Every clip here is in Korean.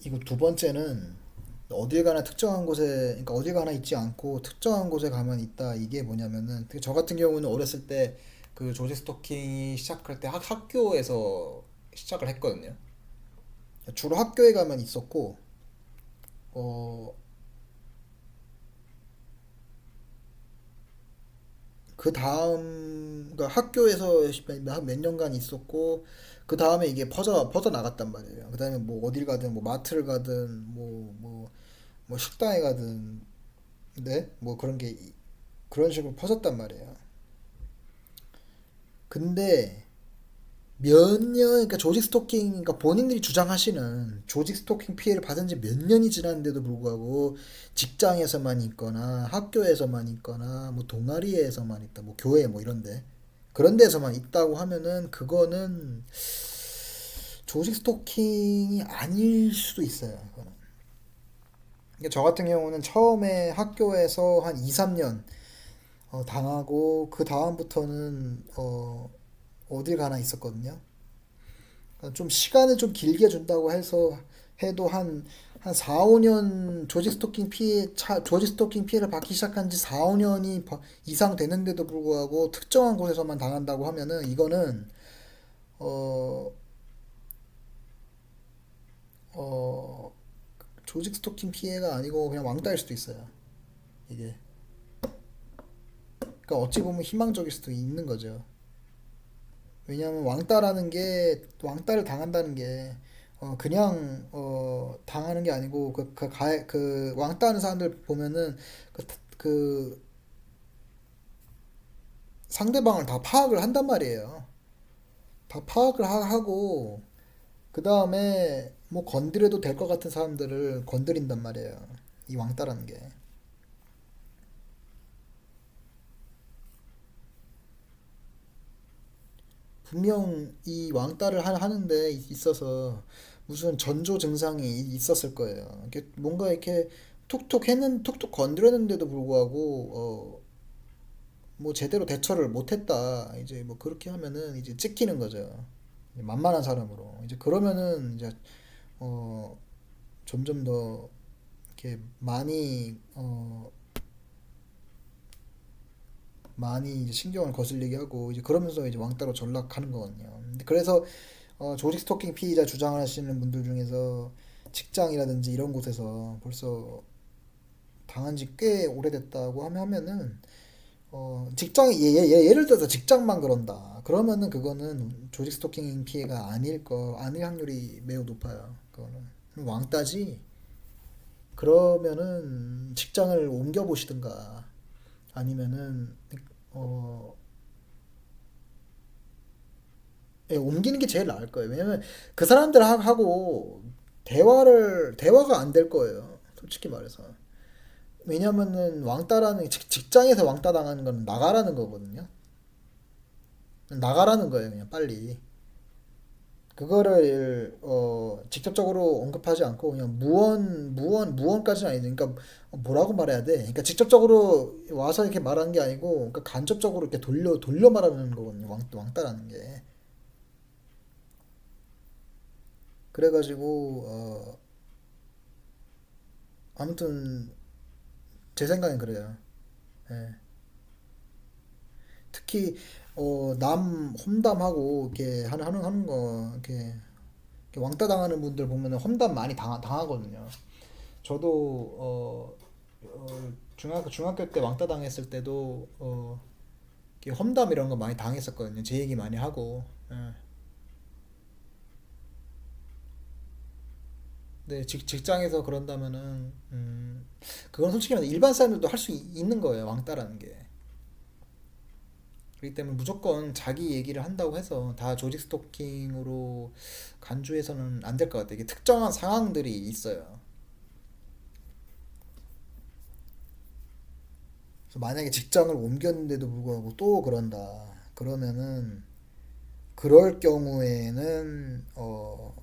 이거 두 번째는 어딜 가나 특정한 곳에, 그러니까 어딜 가나 있지 않고 특정한 곳에 가만 있다. 이게 뭐냐면은, 저 같은 경우는 어렸을 때 그 조지 스토킹이 시작할 때 학교에서 시작을 했거든요. 주로 학교에 가면 있었고, 어, 그 다음, 그러니까 학교에서 몇 년간 있었고, 그 다음에 이게 퍼져 나갔단 말이에요. 그 다음에 뭐 어딜 가든, 뭐 마트를 가든, 뭐 식당에 가든, 네? 뭐 그런 식으로 퍼졌단 말이에요. 근데 몇 년, 그러니까 조직 스토킹, 그러니까 본인들이 주장하시는 조직 스토킹 피해를 받은 지 몇 년이 지났는데도 불구하고 직장에서만 있거나 학교에서만 있거나 뭐 동아리에서만 있다, 뭐 교회 뭐 이런데 그런 데서만 있다고 하면은 그거는 조직 스토킹이 아닐 수도 있어요. 그거는. 그러니까 저 같은 경우는 처음에 학교에서 한 2, 3년 당하고 그 다음부터는 어딜 가나 있었거든요. 좀 시간을 좀 길게 준다고 해서 해도 한 4, 5년 조지 스토킹 피해를 받기 시작한 지 4, 5년이 이상 되는데도 불구하고 특정한 곳에서만 당한다고 하면은 이거는 어, 어, 조직 스토킹 피해가 아니고 그냥 왕따일 수도 있어요. 이게. 그러니까 어찌 보면 희망적일 수도 있는 거죠. 왜냐하면 왕따를 당한다는 게 그냥 당하는 게 아니고 그 왕따하는 사람들 보면은 그, 그 상대방을 다 파악을 한단 말이에요. 다 파악을 하고 그 다음에 뭐 건드려도 될 것 같은 사람들을 건드린단 말이에요. 이 왕따라는 게. 분명 이 왕따를 하는데 있어서 무슨 전조 증상이 있었을 거예요. 이게 뭔가 이렇게 툭툭 건드렸는데도 불구하고 뭐 제대로 대처를 못했다. 이제 뭐 그렇게 하면은 이제 찍히는 거죠. 만만한 사람으로. 이제 그러면은 이제 어 점점 더 이렇게 많이 이제 신경을 거슬리게 하고 이제 그러면서 이제 왕따로 전락하는 거거든요. 근데 그래서 조직 스토킹 피의자 주장하시는 분들 중에서 직장이라든지 이런 곳에서 벌써 당한 지 꽤 오래됐다고 하면은 예를 들어서 직장만 그런다. 그러면은 그거는 조직 스토킹 피해가 아닐 확률이 매우 높아요. 그거는 왕따지. 그러면은 직장을 옮겨 보시든가 아니면은 어 옮기는 게 제일 나을 거예요. 왜냐면 그 사람들하고 대화가 안 될 거예요. 솔직히 말해서. 왜냐면은 직장에서 왕따 당하는 건 나가라는 거거든요. 나가라는 거예요, 그냥 빨리. 그거를 직접적으로 언급하지 않고 그냥 무언까지는 아니지. 그러니까 뭐라고 말해야 돼? 그러니까 직접적으로 와서 이렇게 말하는 게 아니고 그러니까 간접적으로 이렇게 돌려 말하는 거거든요. 왕따라는 게. 그래가지고 아무튼 제 생각엔 그래요. 예. 특히 남 험담하고 이렇게 하는 거 이렇게 왕따 당하는 분들 보면은 험담 많이 당하거든요. 저도 중학교 때 왕따 당했을 때도 이렇게 험담 이런 거 많이 당했었거든요. 제 얘기 많이 하고. 예. 근데 직장에서 그런다면은 그건 솔직히 말해서 일반 사람들도 할 수 있는 거예요. 왕따라는 게. 그렇기 때문에 무조건 자기 얘기를 한다고 해서 다 조직 스토킹으로 간주해서는 안 될 것 같아요. 이게 특정한 상황들이 있어요. 그래서 만약에 직장을 옮겼는데도 불구하고 또 그런다. 그러면은 그럴 경우에는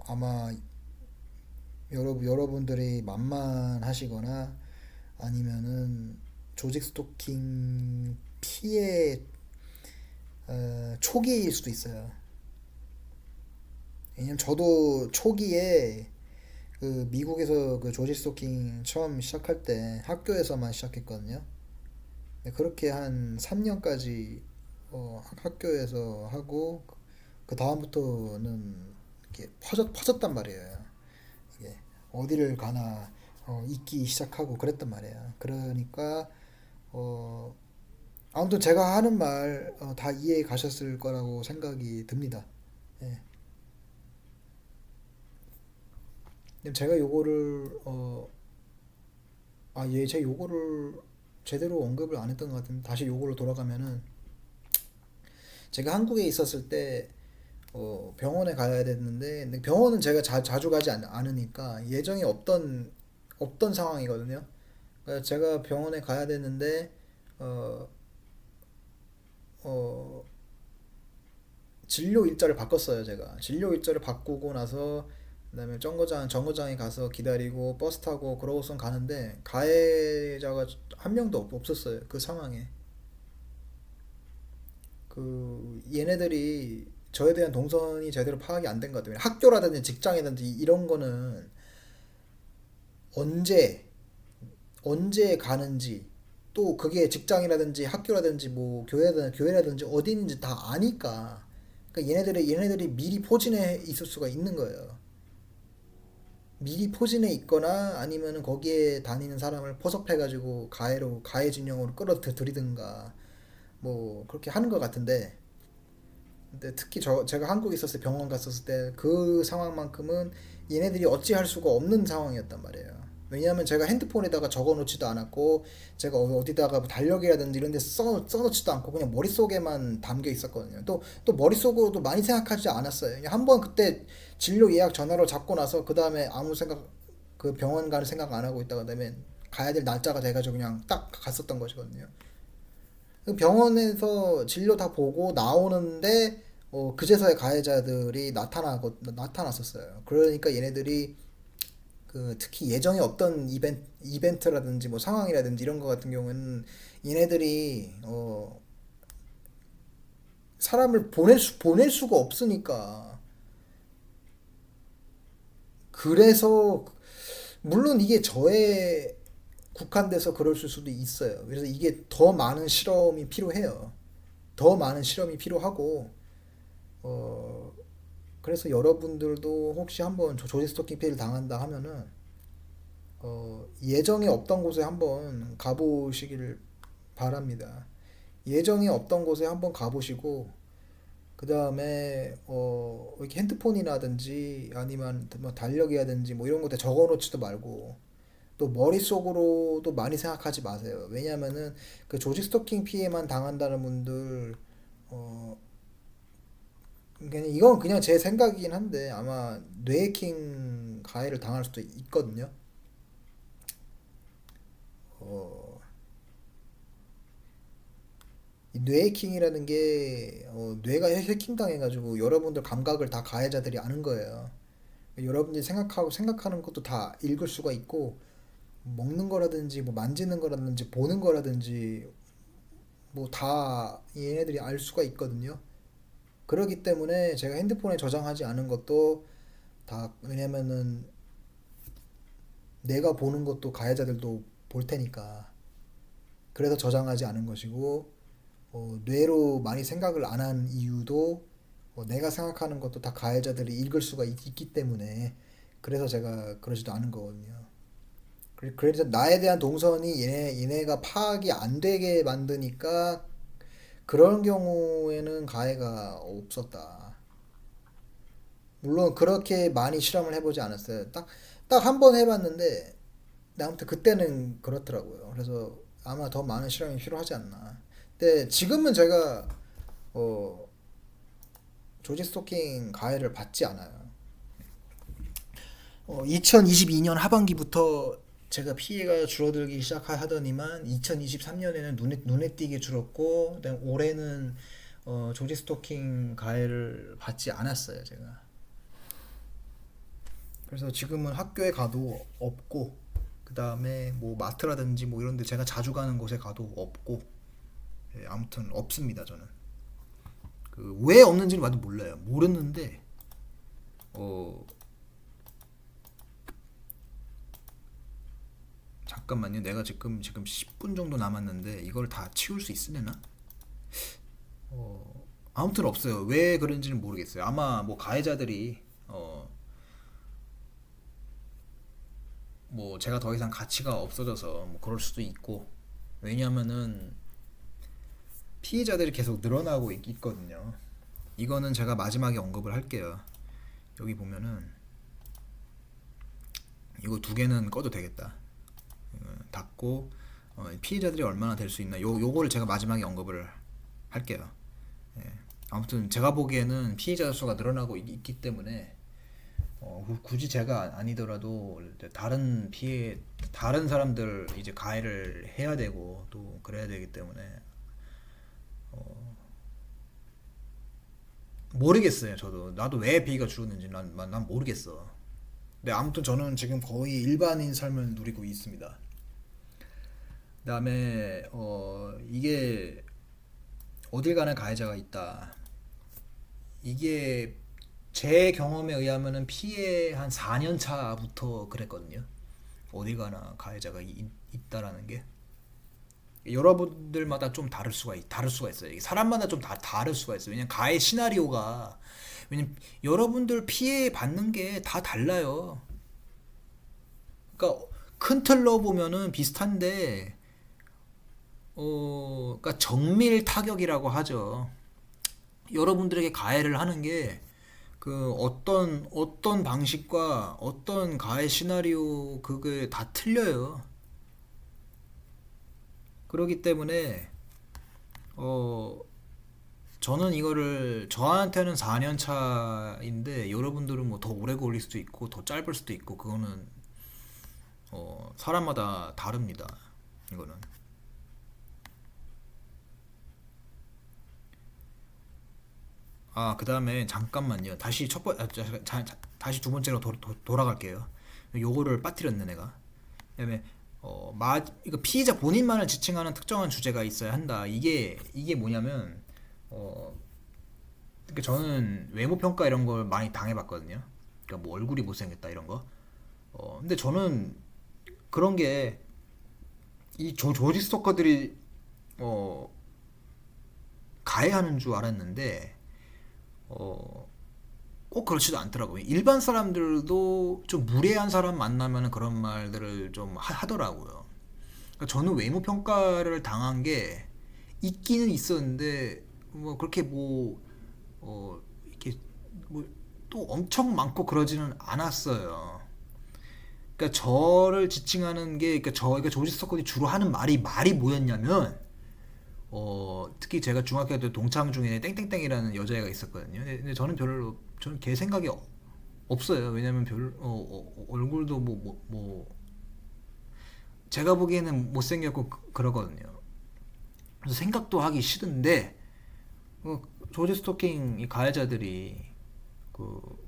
아마 여러분들이 만만하시거나 아니면은 조직 스토킹 피해 초기일 수도 있어요. 왜냐면 저도 초기에 그 미국에서 그 조지 스토킹 처음 시작할 때 학교에서만 시작했거든요. 근데 그렇게 한 3년까지 학교에서 하고 그 다음부터는 이렇게 퍼졌단 말이에요. 이게 어디를 가나 있기 시작하고 그랬단 말이에요. 그러니까 어, 아무튼 제가 하는 말 다 이해해 가셨을 거라고 생각이 듭니다. 예. 근데 제가 요거를 예, 제가 요거를 제대로 언급을 안 했던 것 같은데 다시 요거로 돌아가면은 제가 한국에 있었을 때 병원에 가야 됐는데 근데 병원은 제가 자주 가지 않으니까 예정이 없던 상황이거든요. 그러니까 제가 병원에 가야 되는데 어, 어, 진료 일자를 바꿨어요. 제가 진료 일자를 바꾸고 나서 그다음에 정거장에 가서 기다리고 버스 타고 그러고선 가는데 가해자가 한 명도 없었어요. 그 상황에 그 얘네들이 저에 대한 동선이 제대로 파악이 안 된 것 같아요. 학교라든지 직장이든지 이런 거는 언제 언제 가는지 또 그게 직장이라든지 학교라든지 뭐 교회라든지 어디 있는지 다 아니까 그러니까 얘네들이 미리 포진해 있을 수가 있는 거예요. 미리 포진해 있거나 아니면은 거기에 다니는 사람을 포섭해가지고 가해 진영으로 끌어들이든가 뭐 그렇게 하는 것 같은데 근데 특히 제가 한국에 있었을 때 병원 갔었을 때 그 상황만큼은 얘네들이 어찌할 수가 없는 상황이었단 말이에요. 왜냐하면 제가 핸드폰에다가 적어놓지도 않았고 제가 어디다가 뭐 달력이라든지 이런 데 써놓지도 않고 그냥 머릿속에만 담겨 있었거든요. 또 머릿속으로도 많이 생각하지 않았어요. 그냥 한번 그때 진료 예약 전화로 잡고 나서 그 다음에 아무 생각 그 병원 가는 생각 안 하고 있다가 그다음에 가야 될 날짜가 돼가지고 그냥 딱 갔었던 것이거든요. 그 병원에서 진료 다 보고 나오는데 그제서야 가해자들이 나타났었어요. 그러니까 얘네들이 그 특히 예정에 없던 이벤트라든지 뭐 상황이라든지 이런 거 같은 경우에는 얘네들이 사람을 보낼 수가 없으니까 그래서 물론 이게 저의 국한돼서 그럴 수도 있어요. 그래서 이게 더 많은 실험이 필요해요. 더 많은 실험이 필요하고 어 그래서 여러분들도 혹시 한번 조지 스토킹 피해를 당한다 하면은 예정에 없던 곳에 한번 가보시기를 바랍니다. 예정에 없던 곳에 한번 가보시고 그 다음에 이렇게 핸드폰이라든지 아니면 뭐 달력이라든지 뭐 이런 것에 적어놓지도 말고 또 머릿속으로도 많이 생각하지 마세요. 왜냐면은 그 조지 스토킹 피해만 당한다는 분들 어 그냥 이건 그냥 제 생각이긴 한데 아마 뇌해킹 가해를 당할 수도 있거든요. 어, 이 뇌해킹이라는 게 뇌가 해킹 당해가지고 여러분들 감각을 다 가해자들이 아는 거예요. 여러분들이 생각하는 것도 다 읽을 수가 있고 먹는 거라든지 뭐 만지는 거라든지 보는 거라든지 뭐 다 얘네들이 알 수가 있거든요. 그렇기 때문에 제가 핸드폰에 저장하지 않은 것도 다 왜냐면은 내가 보는 것도 가해자들도 볼 테니까 그래서 저장하지 않은 것이고 뇌로 많이 생각을 안 한 이유도 내가 생각하는 것도 다 가해자들이 읽을 수가 있기 때문에 그래서 제가 그러지도 않은 거거든요. 그래서 나에 대한 동선이 얘네가 파악이 안 되게 만드니까 그런 경우에는 가해가 없었다. 물론 그렇게 많이 실험을 해보지 않았어요. 딱 한 번 해봤는데 아무튼 그때는 그렇더라고요. 그래서 아마 더 많은 실험이 필요하지 않나. 근데 지금은 제가 어, 조지 스토킹 가해를 받지 않아요. 2022년 하반기부터 제가 피해가 줄어들기 시작하더니만 2023년에는 눈에 띄게 줄었고 그다음 올해는 조지 스토킹 가해를 받지 않았어요, 제가. 그래서 지금은 학교에 가도 없고 그다음에 뭐 마트라든지 뭐 이런 데 제가 자주 가는 곳에 가도 없고 예, 아무튼 없습니다, 저는. 그 왜 없는지는 나도 몰라요. 모르는데 어 잠깐만요. 내가 지금 10분 정도 남았는데 이걸 다 치울 수 있으려나? 아무튼 없어요. 왜 그런지는 모르겠어요. 아마 뭐 가해자들이 뭐 제가 더 이상 가치가 없어져서 뭐 그럴 수도 있고, 왜냐면은 피해자들이 계속 늘어나고 있거든요. 이거는 제가 마지막에 언급을 할게요. 여기 보면은 이거 두 개는 꺼도 되겠다. 닫고 피해자들이 얼마나 될 수 있나, 요거를 제가 마지막에 언급을 할게요. 아무튼 제가 보기에는 피해자 수가 늘어나고 있기 때문에 굳이 제가 아니더라도 이제 다른 사람들 이제 가해를 해야 되고 또 그래야 되기 때문에 모르겠어요. 나도 왜 비가 죽었는지 난 모르겠어. 근데 아무튼 저는 지금 거의 일반인 삶을 누리고 있습니다. 그다음에 이게 어딜 가나 가해자가 있다. 이게 제 경험에 의하면은 피해 한 4년 차부터 그랬거든요. 어딜 가나 가해자가 있다라는 게 여러분들마다 좀 다를 수가 있어요. 이게 사람마다 좀 다를 수가 있어요. 왜냐면 가해 시나리오가, 왜냐면 여러분들 피해 받는 게 다 달라요. 그러니까 큰 틀로 보면은 비슷한데 그러니까 정밀 타격이라고 하죠. 여러분들에게 가해를 하는 게 그 어떤 방식과 어떤 가해 시나리오 그게 다 틀려요. 그렇기 때문에 어 저는 이거를, 저한테는 4년 차인데 여러분들은 뭐 더 오래 걸릴 수도 있고 더 짧을 수도 있고, 그거는 사람마다 다릅니다. 이거는. 그다음에 잠깐만요. 다시 다시 두 번째로 돌아갈게요. 요거를 빠뜨렸네 내가. 그다음에 이거 피의자 본인만을 지칭하는 특정한 주제가 있어야 한다. 이게 뭐냐면 그러니까 저는 외모 평가 이런 걸 많이 당해봤거든요. 그러니까 뭐 얼굴이 못생겼다 이런 거. 근데 저는 그런 게 이 조지 스토커들이 어 가해하는 줄 알았는데 어 꼭 그렇지도 않더라고요. 일반 사람들도 좀 무례한 사람 만나면 그런 말들을 좀 하더라고요. 그러니까 저는 외모 평가를 당한 게 있기는 있었는데 뭐 그렇게 이렇게 뭐 또 엄청 많고 그러지는 않았어요. 그러니까 저를 지칭하는 게, 그러니까 저희가 조지 스토커들이 주로 하는 말이 뭐였냐면 특히 제가 중학교 때 동창 중에 땡땡땡이라는 여자애가 있었거든요. 근데 저는 걔 생각이 없어요. 왜냐면 얼굴도 제가 보기에는 못생겼고 그러거든요. 그래서 생각도 하기 싫은데 어, 조지 스토킹 이 가해자들이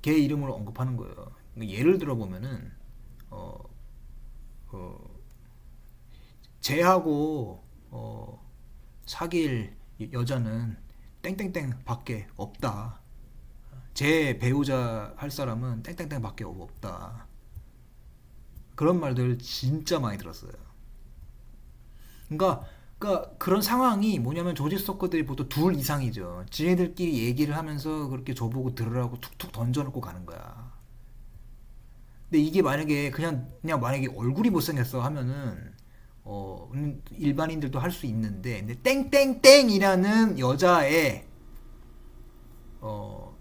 걔 이름을 언급하는 거예요. 그러니까 예를 들어 보면은 어, 그 쟤하고 사귈 여자는 땡땡땡 밖에 없다. 제 배우자 할 사람은 땡땡땡 밖에 없다. 그런 말들 진짜 많이 들었어요. 그러니까 그런 상황이 뭐냐면 조지 스토커들이 보통 둘 이상이죠. 지네들끼리 얘기를 하면서 그렇게 저보고 들으라고 툭툭 던져놓고 가는 거야. 근데 이게 만약에 그냥 만약에 얼굴이 못생겼어 하면은 일반인들도 할 수 있는데, 근데 땡땡땡이라는 여자의 어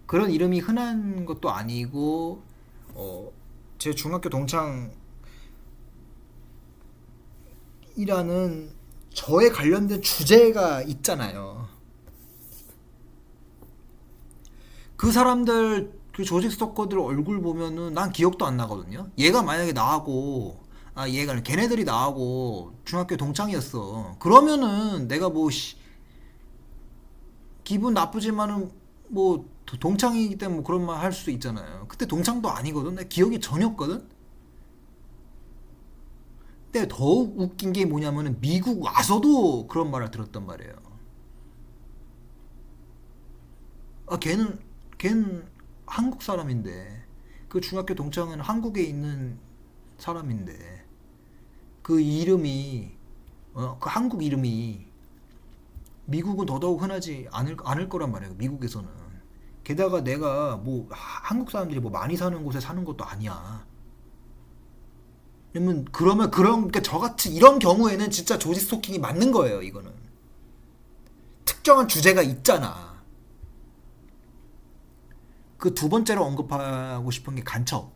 그런 이름이 흔한 것도 아니고 제 중학교 동창이라는 저에 관련된 주제가 있잖아요. 그 사람들, 그 조직 스토커들 얼굴 보면은 난 기억도 안 나거든요. 얘가 만약에 나하고 얘가 아니라 걔네들이 나하고 중학교 동창이었어. 그러면은 내가 기분 나쁘지만은 뭐 동창이기 때문에 뭐 그런 말 할 수 있잖아요. 그때 동창도 아니거든. 내 기억이 전혀 없거든. 근데 더욱 웃긴 게 뭐냐면은 미국 와서도 그런 말을 들었단 말이에요. 걔는 한국 사람인데, 그 중학교 동창은 한국에 있는 사람인데, 그 이름이, 그 한국 이름이 미국은 더더욱 흔하지 않을 거란 말이에요. 미국에서는. 게다가 내가 뭐 한국 사람들이 뭐 많이 사는 곳에 사는 것도 아니야. 그러면 그러니까 저 같은 이런 경우에는 진짜 조지 스토킹이 맞는 거예요. 이거는 특정한 주제가 있잖아. 그 두 번째로 언급하고 싶은 게 간첩.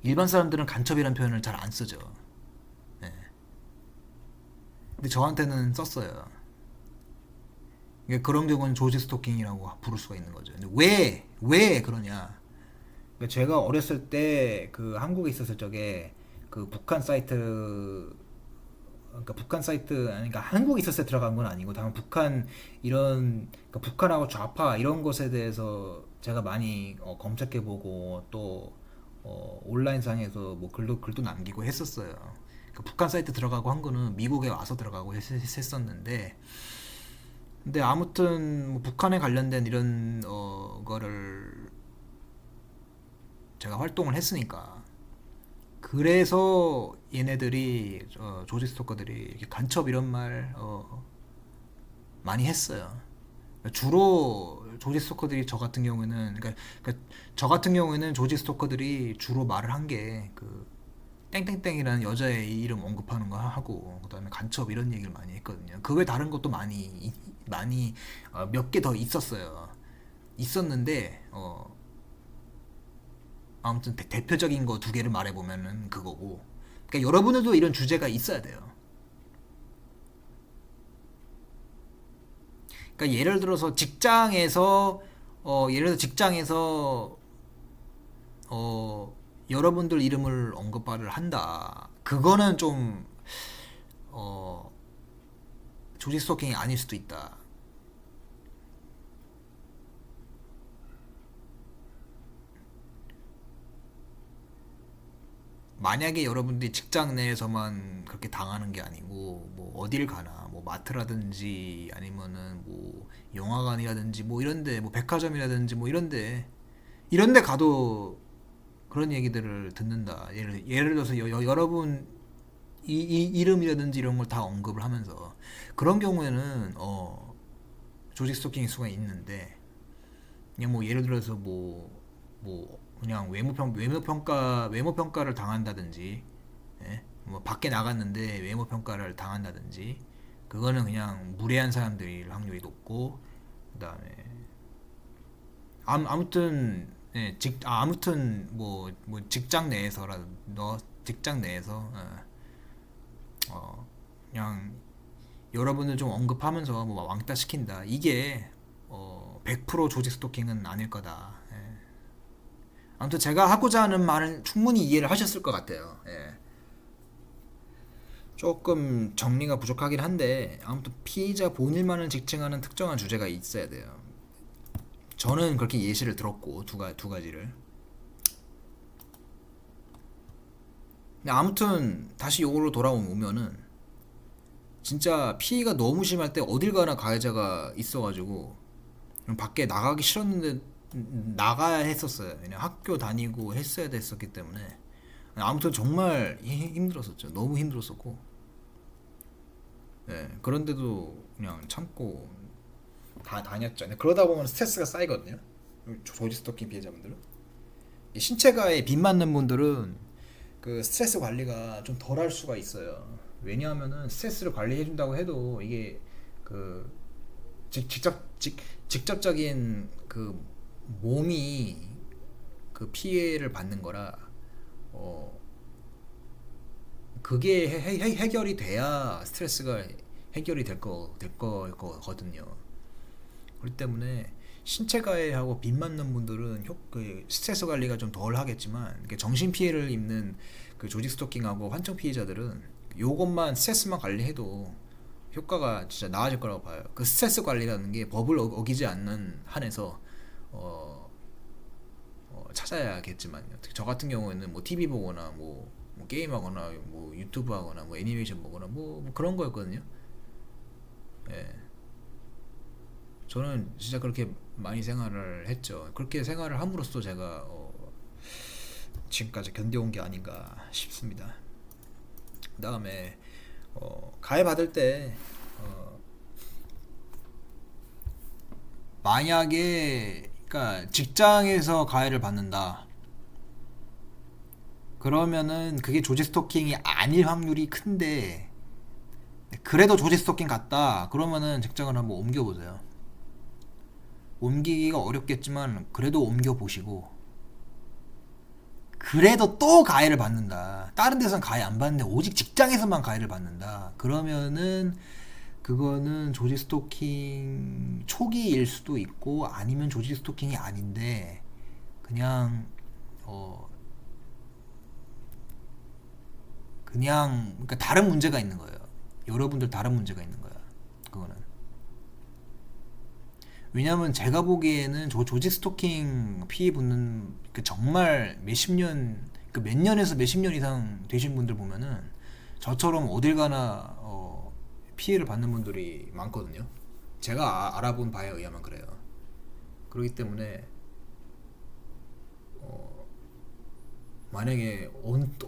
일반 사람들은 간첩이라는 표현을 잘 안 쓰죠. 예. 근데 저한테는 썼어요. 그러니까 그런 경우는 조지 스토킹이라고 부를 수가 있는 거죠. 근데 왜 그러냐? 그러니까 제가 어렸을 때 그 한국에 있었을 적에 그 북한 사이트, 그러니까 북한 사이트, 그러니까 한국에 있었을 때 들어간 건 아니고 다만 북한 이런, 그러니까 북한하고 좌파 이런 것에 대해서 제가 많이 검색해보고 또 온라인상에서 뭐 글도 남기고 했었어요. 그 북한 사이트 들어가고 한 거는 미국에 와서 들어가고 했었는데, 근데 아무튼 뭐 북한에 관련된 이런 거를 제가 활동을 했으니까, 그래서 얘네들이 조지 스토커들이 이렇게 간첩 이런 말 많이 했어요. 주로 조지 스토커들이 저 같은 경우에는, 저 같은 경우에는 조지 스토커들이 주로 말을 한 게 그 땡땡땡이라는 여자의 이름 언급하는 거 하고, 그다음에 간첩 이런 얘기를 많이 했거든요. 그 외 다른 것도 많이 몇 개 더 있었어요. 있었는데 아무튼 대표적인 거 두 개를 말해보면은 그거고. 그러니까 여러분들도 이런 주제가 있어야 돼요. 그러니까 예를 들어서 직장에서 여러분들 이름을 언급을 한다. 그거는 좀 어, 조지 스토킹이 아닐 수도 있다. 만약에 여러분들이 직장 내에서만 그렇게 당하는 게 아니고 뭐 어딜 가나 뭐 마트라든지 아니면은 뭐 영화관이라든지 뭐 이런데 뭐 백화점이라든지 뭐 이런데 가도 그런 얘기들을 듣는다. 예를 들어서 여러분 이름이라든지 이런 걸 다 언급을 하면서, 그런 경우에는 조직 스토킹일 수가 있는데, 그냥 뭐 예를 들어서 뭐 그냥 외모 평가를 당한다든지, 예? 뭐 밖에 나갔는데 외모 평가를 당한다든지, 그거는 그냥 무례한 사람들일 확률이 높고, 그다음에 아무튼 예, 아무튼 뭐 직장 내에서 그냥 여러분을 좀 언급하면서 뭐 왕따 시킨다, 이게 100% 조직 스토킹은 아닐 거다. 예. 아무튼 제가 하고자 하는 말은 충분히 이해를 하셨을 것 같아요. 예. 조금 정리가 부족하긴 한데, 아무튼 피의자 본인만을 지칭하는 특정한 주제가 있어야 돼요. 저는 그렇게 예시를 들었고, 두 가지를. 근데 아무튼 다시 요걸로 돌아오면은, 진짜 피해가 너무 심할 때 어딜 가나 가해자가 있어가지고 밖에 나가기 싫었는데 나가야 했었어요. 그냥 학교 다니고 했어야 됐었기 때문에. 아무튼 정말 힘들었었죠. 너무 힘들었었고, 예, 그런데도 그냥 참고 다 다녔죠. 근데 그러다 보면 스트레스가 쌓이거든요. 조지 스토킹 피해자분들은, 이 신체가에 빗 맞는 분들은 그 스트레스 관리가 좀 덜 할 수가 있어요. 왜냐하면은 스트레스를 관리해 준다고 해도 이게 그 직접적인 그 몸이 그 피해를 받는 거라, 어 그게 해결이 돼야 스트레스가 해결이 될 거거든요. 그렇기 때문에 신체 가해하고 빗 맞는 분들은 그 스트레스 관리가 좀 덜 하겠지만, 정신 피해를 입는 그 조직 스토킹하고 환청 피해자들은 요것만 스트레스만 관리해도 효과가 진짜 나아질 거라고 봐요. 그 스트레스 관리라는 게 법을 어기지 않는 한에서 찾아야겠지만요. 특히 저 같은 경우에는 뭐 TV 보거나 뭐 게임하거나 뭐 유튜브 하거나 뭐 애니메이션 보거나 뭐 그런 거였거든요. 예. 저는 진짜 그렇게 많이 생활을 했죠. 그렇게 생활을 함으로써 제가 지금까지 견뎌온 게 아닌가 싶습니다. 그다음에 가해받을 때 만약에 그러니까 직장에서 가해를 받는다. 그러면은 그게 조지 스토킹이 아닐 확률이 큰데 그래도 조지 스토킹 같다. 그러면은 직장을 한번 옮겨보세요. 옮기기가 어렵겠지만 그래도 옮겨보시고 그래도 또 가해를 받는다. 다른 데선 가해 안 받는데 오직 직장에서만 가해를 받는다. 그러면은 그거는 조지 스토킹 초기일 수도 있고 아니면 조지 스토킹이 아닌데 그냥 그냥 그러니까 다른 문제가 있는 거예요. 여러분들 다른 문제가 있는 거야. 그거는. 왜냐면 제가 보기에는 조지 스토킹 피해 붙는 그 정말 몇십 년, 그 몇 년에서 몇십 년 이상 되신 분들 보면은 저처럼 어딜 가나 피해를 받는 분들이 많거든요. 제가 알아본 바에 의하면 그래요. 그렇기 때문에 만약에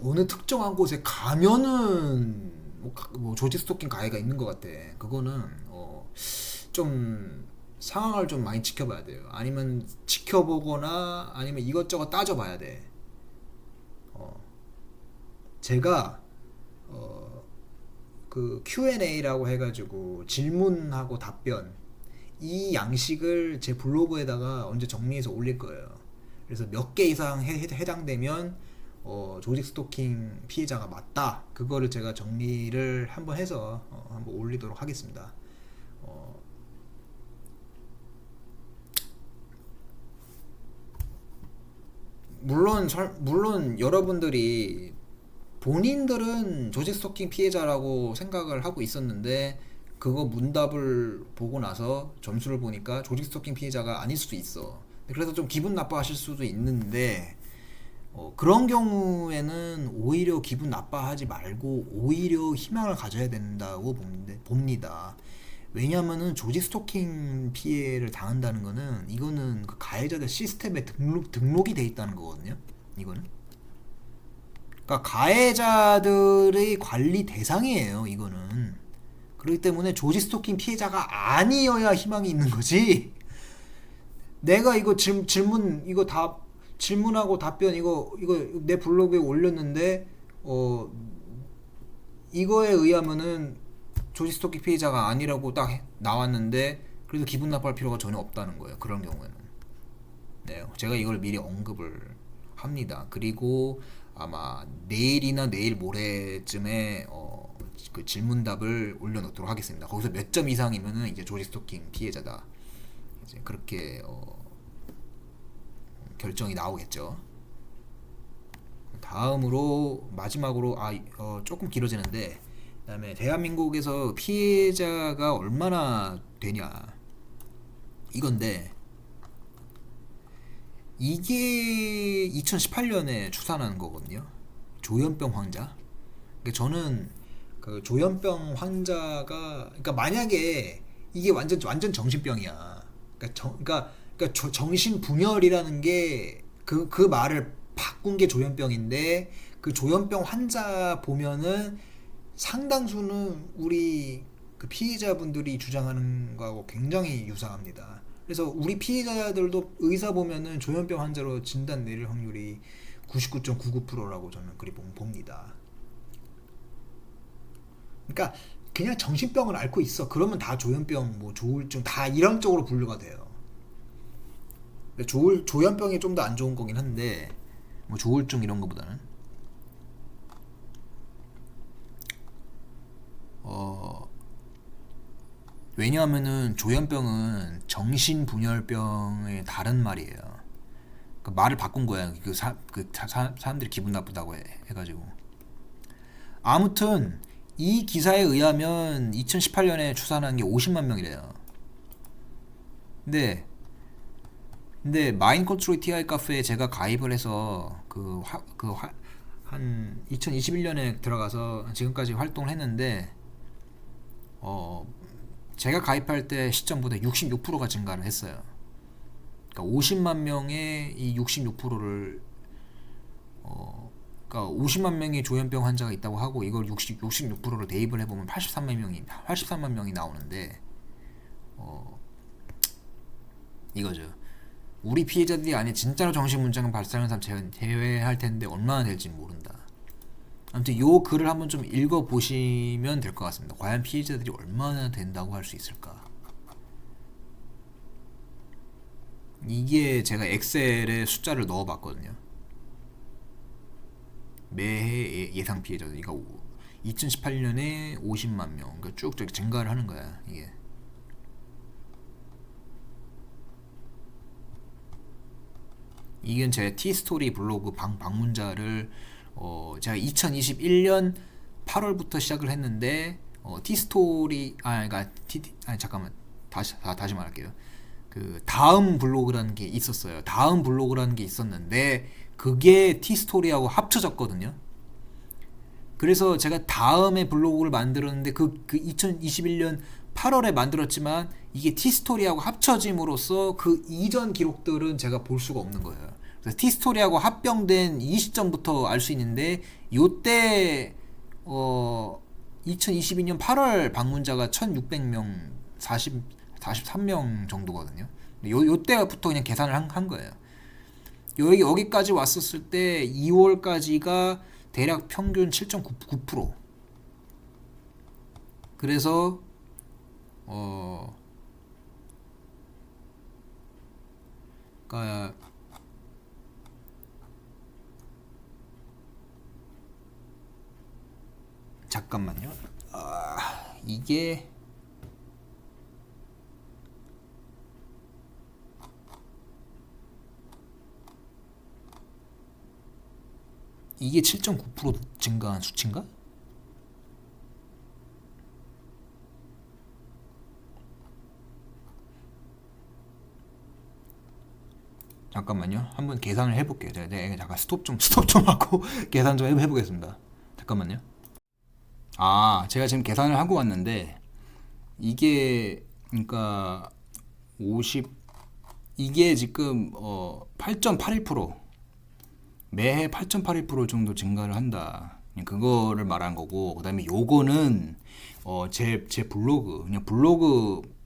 어느 특정한 곳에 가면은 뭐 조지 스토킹 가해가 있는 것 같아. 그거는 좀 상황을 좀 많이 지켜봐야 돼요. 아니면 지켜보거나 아니면 이것저것 따져봐야 돼. 제가 그 Q&A라고 해가지고 질문하고 답변 이 양식을 제 블로그에다가 언제 정리해서 올릴 거예요. 그래서 몇 개 이상 해당되면 조직 스토킹 피해자가 맞다. 그거를 제가 정리를 한번 해서 한번 올리도록 하겠습니다. 물론 여러분들이 본인들은 조직 스토킹 피해자라고 생각을 하고 있었는데 그거 문답을 보고 나서 점수를 보니까 조직 스토킹 피해자가 아닐 수도 있어. 그래서 좀 기분 나빠하실 수도 있는데 그런 경우에는 오히려 기분 나빠하지 말고 오히려 희망을 가져야 된다고 봅니다. 왜냐면은 조지 스토킹 피해를 당한다는 거는 이거는 그 가해자들 시스템에 등록이 돼 있다는 거거든요. 이거는. 그러니까 가해자들의 관리 대상이에요. 이거는. 그렇기 때문에 조지 스토킹 피해자가 아니어야 희망이 있는 거지. 내가 이거 질문 이거 다 질문하고 답변 이거 내 블로그에 올렸는데 이거에 의하면은 조지 스토킹 피해자가 아니라고 딱 나왔는데 그래도 기분 나빠할 필요가 전혀 없다는 거예요. 그런 경우에는. 네, 제가 이걸 미리 언급을 합니다. 그리고 아마 내일이나 내일 모레쯤에 그 질문답을 올려놓도록 하겠습니다. 거기서 몇 점 이상이면은 이제 조지 스토킹 피해자다. 이제 그렇게 결정이 나오겠죠. 다음으로 마지막으로 조금 길어지는데 그다음에 대한민국에서 피해자가 얼마나 되냐 이건데 이게 2018년에 추산한 거거든요. 조현병 환자. 그러니까 저는 그 조현병 환자가 그러니까 만약에 이게 완전 정신병이야. 그러니까 정신분열이라는 게 그 말을 바꾼 게 조현병인데 그 조현병 환자 보면은 상당수는 우리 그 피해자분들이 주장하는 거하고 굉장히 유사합니다. 그래서 우리 피해자들도 의사 보면은 조현병 환자로 진단 내릴 확률이 99.99%라고 저는 그리 봅니다. 그러니까 그냥 정신병을 앓고 있어. 그러면 다 조현병, 뭐 조울증 다 이런 쪽으로 분류가 돼요. 조현병이 좀 더 안 좋은 거긴 한데 뭐 조울증 이런 거보다는 왜냐하면은 조현병은 정신분열병의 다른 말이에요. 그 말을 바꾼 거야. 사람들이 기분 나쁘다고 해가지고. 아무튼 이 기사에 의하면 2018년에 추산한 게 50만 명이래요. 근데 마인 컨트롤 TI 카페에 제가 가입을 해서 한 2021년에 들어가서 지금까지 활동을 했는데 제가 가입할 때 시점보다 66%가 증가를 했어요. 그러니까 50만 명의 이 66%를 그러니까 50만 명의 조현병 환자가 있다고 하고 이걸 66%로 대입을 해보면 83만 명이 나오는데 이거죠. 우리 피해자들이 안에 진짜로 정신문제가 발생하는 사람 제외할 텐데 얼마나 될지 모른다. 아무튼 요 글을 한번 좀 읽어보시면 될 것 같습니다. 과연 피해자들이 얼마나 된다고 할 수 있을까? 이게 제가 엑셀에 숫자를 넣어봤거든요. 매해 예상 피해자들. 그러니까 2018년에 50만 명. 그러니까 쭉 증가를 하는 거야 이게. 이건 제 티스토리 블로그 방문자를 제가 2021년 8월부터 시작을 했는데 티스토리 그러니까 잠깐만 다시 말할게요. 그 다음 블로그라는 게 있었어요. 다음 블로그라는 게 있었는데 그게 티스토리하고 합쳐졌거든요. 그래서 제가 다음에 블로그를 만들었는데 그 2021년 8월에 만들었지만 이게 티스토리하고 합쳐짐으로써 그 이전 기록들은 제가 볼 수가 없는 거예요. 그래서 티스토리하고 합병된 이 시점부터 알 수 있는데 요때 2022년 8월 방문자가 1600명 43명 정도거든요. 요때부터 그냥 계산을 한 거예요. 여기까지 왔었을 때 2월까지가 대략 평균 7.9%. 그래서 그러니까 잠깐만요. 이게 이게 7.9% 증가한 수치인가? 잠깐만요. 한번 계산을 해볼게요. 내가 잠깐 스톱 좀 하고 계산 좀 해보겠습니다. 잠깐만요. 제가 지금 계산을 하고 왔는데 이게 그러니까 50 이게 지금 8.81% 매해 8.81% 정도 증가를 한다. 그거를 말한 거고 그다음에 요거는 제 블로그 그냥 블로그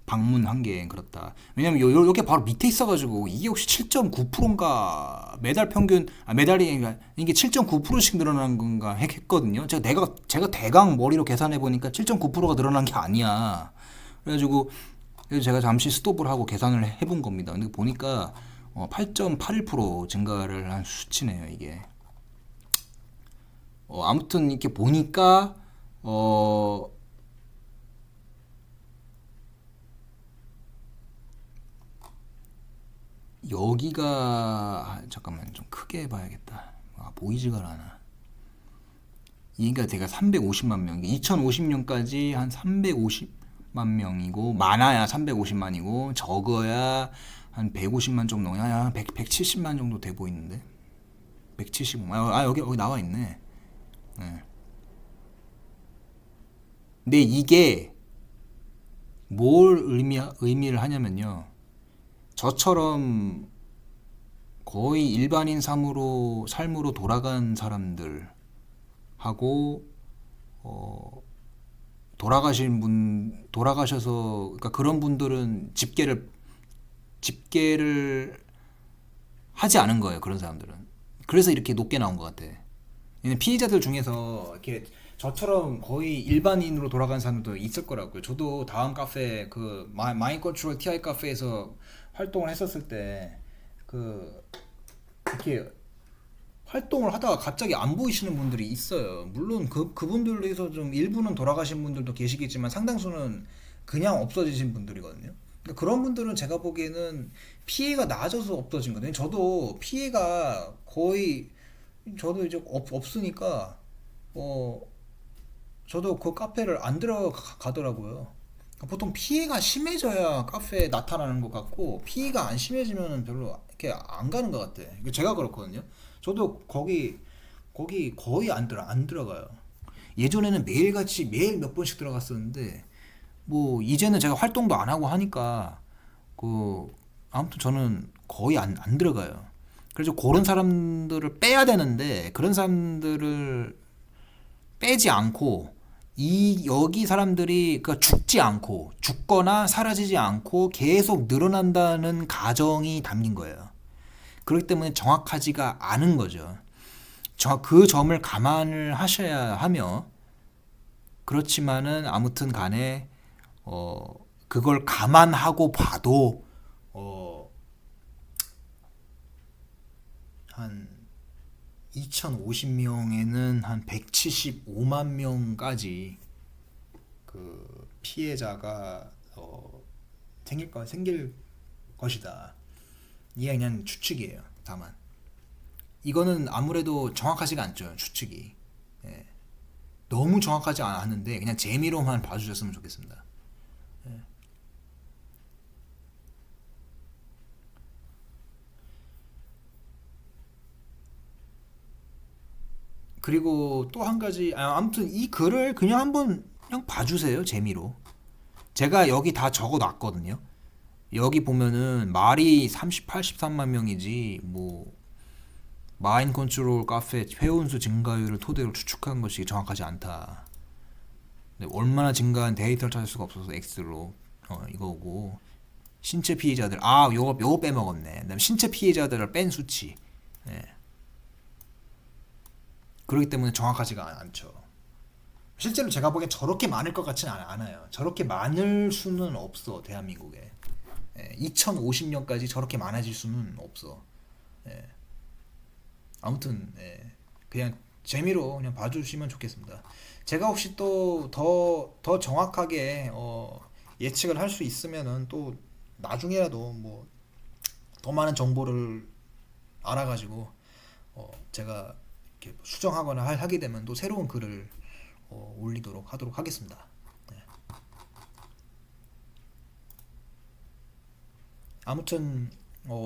방문한 게 그렇다. 왜냐면 요게 바로 밑에 있어가지고 이게 혹시 7.9%인가 매달 평균 매달이 이게 7.9%씩 늘어난 건가 했거든요. 제가 대강 머리로 계산해 보니까 7.9%가 늘어난 게 아니야. 그래가지고 그래서 제가 잠시 스톱을 하고 계산을 해본 겁니다. 근데 보니까 8.81% 증가를 한 수치네요 이게. 아무튼 이렇게 보니까 여기가 잠깐만 좀 크게 봐야겠다. 보이지가 않아. 그러니까 제가 350만 명. 2050년까지 한 350만 명이고 많아야 350만이고 적어야 한 150만 좀 넘어야 170만 정도 돼 보이는데. 175만. 여기 나와 있네. 네. 근데 이게 뭘 의미를 하냐면요. 저처럼 거의 일반인 삶으로 돌아간 사람들하고 돌아가셔서 그러니까 그런 분들은 집계를 하지 않은 거예요. 그런 사람들은. 그래서 이렇게 높게 나온 것 같아. 피해자들 중에서 이렇게 저처럼 거의 일반인으로 돌아간 사람도 있을 거라고요. 저도 다음 카페 그 마인컨트롤 TI 카페에서 활동을 했었을 때 이렇게 활동을 하다가 갑자기 안 보이시는 분들이 있어요. 물론 그분들에서 좀 일부는 돌아가신 분들도 계시겠지만 상당수는 그냥 없어지신 분들이거든요. 그러니까 그런 분들은 제가 보기에는 피해가 낮아서 없어진 거거든요. 저도 피해가 거의 저도 이제 없으니까 저도 그 카페를 안 들어가더라고요. 보통 피해가 심해져야 카페에 나타나는 것 같고 피해가 안 심해지면 별로 이렇게 안 가는 것 같아. 제가 그렇거든요. 저도 거기 거의 안 들어가요. 예전에는 매일 몇 번씩 들어갔었는데 뭐 이제는 제가 활동도 안 하고 하니까 그 아무튼 저는 거의 안 들어가요. 그래서 그런 사람들을 빼야 되는데 그런 사람들을 빼지 않고 이 여기 사람들이 그 죽지 않고 죽거나 사라지지 않고 계속 늘어난다는 가정이 담긴 거예요. 그렇기 때문에 정확하지가 않은 거죠. 그 점을 감안을 하셔야 하며 그렇지만은 아무튼 간에 그걸 감안하고 봐도 한 2050명에는 한 175만 명까지 그 피해자가 생길 것이다. 이게 그냥 추측이에요. 다만 이거는 아무래도 정확하지가 않죠. 추측이. 예. 너무 정확하지 않은데 그냥 재미로만 봐주셨으면 좋겠습니다. 예. 그리고 또 한 가지 아무튼 이 글을 그냥 한번 그냥 봐주세요. 재미로. 제가 여기 다 적어 놨거든요. 여기 보면은 말이 83만 명이지 뭐 마인 컨트롤 카페 회원수 증가율을 토대로 추측한 것이 정확하지 않다. 네, 얼마나 증가한 데이터를 찾을 수가 없어서 X로 이거고 신체 피해자들 요거 빼먹었네. 그다음에 신체 피해자들을 뺀 수치. 네. 그렇기 때문에 정확하지가 않죠. 실제로 제가 보기엔 저렇게 많을 것 같지는 않아요. 저렇게 많을 수는 없어 대한민국에. 2050년까지 저렇게 많아질 수는 없어. 예. 아무튼 그냥 재미로 그냥 봐주시면 좋겠습니다. 제가 혹시 또 더 정확하게 예측을 할 수 있으면은 또 나중에라도 뭐 더 많은 정보를 알아가지고 제가 이렇게 수정하거나 하게 되면 또 새로운 글을 올리도록 하도록 하겠습니다. 네. 아무튼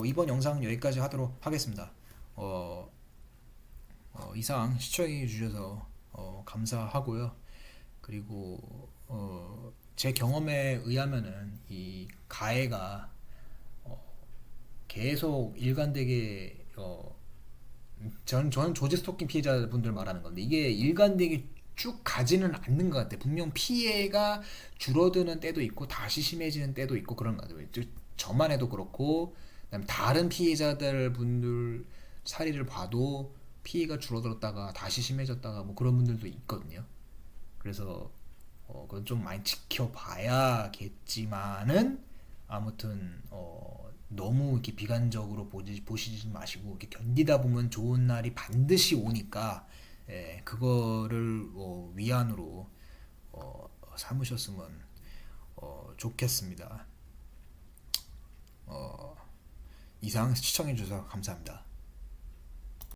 이번 영상은 여기까지 하도록 하겠습니다. 이상 시청해 주셔서 감사하고요. 그리고 제 경험에 의하면은 이 가해가 계속 일관되게 저는 조지 스토킹 피해자분들 말하는 건데 이게 일관되게 쭉 가지는 않는 것 같아요. 분명 피해가 줄어드는 때도 있고 다시 심해지는 때도 있고 그런 것 같아요. 저만 해도 그렇고 그다음에 다른 피해자들 분들 사례를 봐도 피해가 줄어들었다가 다시 심해졌다가 뭐 그런 분들도 있거든요. 그래서 그건 좀 많이 지켜봐야겠지만은 아무튼 너무 이렇게 비관적으로 보시지 마시고 이렇게 견디다 보면 좋은 날이 반드시 오니까 그거를 위안으로 삼으셨으면 좋겠습니다. 이상 시청해주셔서 감사합니다.